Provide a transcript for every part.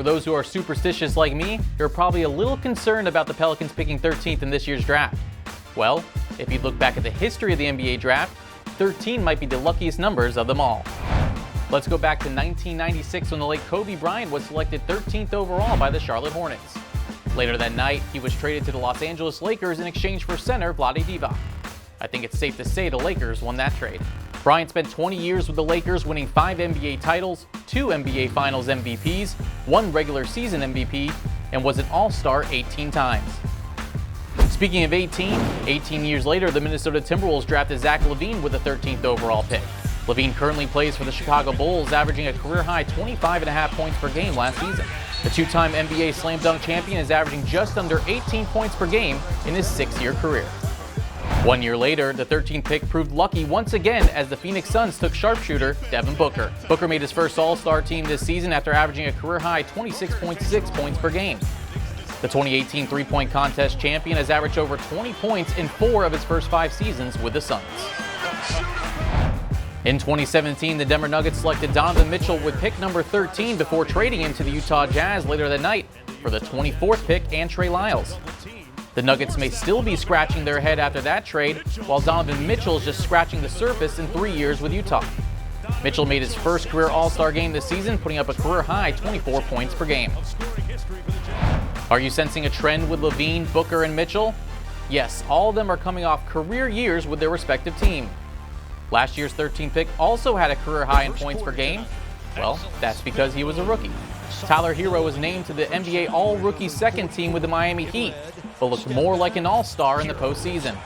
For those who are superstitious like me, you're probably a little concerned about the Pelicans picking 13th in this year's draft. Well, if you look back at the history of the NBA draft, 13 might be the luckiest numbers of them all. Let's go back to 1996 when the late Kobe Bryant was selected 13th overall by the Charlotte Hornets. Later that night, he was traded to the Los Angeles Lakers in exchange for center Vlade Divac. I think it's safe to say the Lakers won that trade. Bryant spent 20 years with the Lakers, winning 5 NBA titles, 2 NBA Finals MVPs, 1 regular season MVP, and was an All-Star 18 times. Speaking of 18 years later, the Minnesota Timberwolves drafted Zach LaVine with the 13th overall pick. LaVine currently plays for the Chicago Bulls, averaging a career-high 25.5 points per game last season. The two-time NBA Slam Dunk champion is averaging just under 18 points per game in his 6-year career. 1 year later, the 13th pick proved lucky once again as the Phoenix Suns took sharpshooter Devin Booker. Booker made his first All-Star team this season after averaging a career-high 26.6 points per game. The 2018 three-point contest champion has averaged over 20 points in 4 of his first 5 seasons with the Suns. In 2017, the Denver Nuggets selected Donovan Mitchell with pick number 13 before trading him to the Utah Jazz later that night for the 24th pick and Trey Lyles. The Nuggets may still be scratching their head after that trade, while Donovan Mitchell is just scratching the surface in 3 years with Utah. Mitchell made his first career All-Star game this season, putting up a career-high 24 points per game. Are you sensing a trend with LaVine, Booker, and Mitchell? Yes, all of them are coming off career years with their respective team. Last year's 13th pick also had a career high in points per game. Well, that's because he was a rookie. Tyler Herro was named to the NBA All-Rookie second team with the Miami Heat, but looked more like an all-star in the postseason.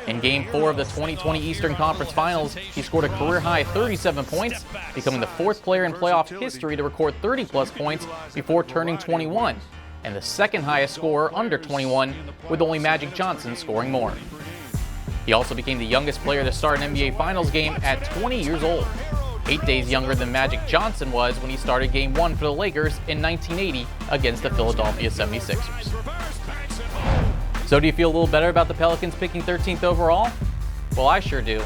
In Game 4 of the 2020 Eastern Conference Finals, he scored a career-high 37 points, becoming the 4th player in playoff history to record 30-plus points before turning 21, and the second highest scorer under 21, with only Magic Johnson scoring more. He also became the youngest player to start an NBA Finals game at 20 years old, 8 days younger than Magic Johnson was when he started Game 1 for the Lakers in 1980 against the Philadelphia 76ers. So do you feel a little better about the Pelicans picking 13th overall? Well, I sure do.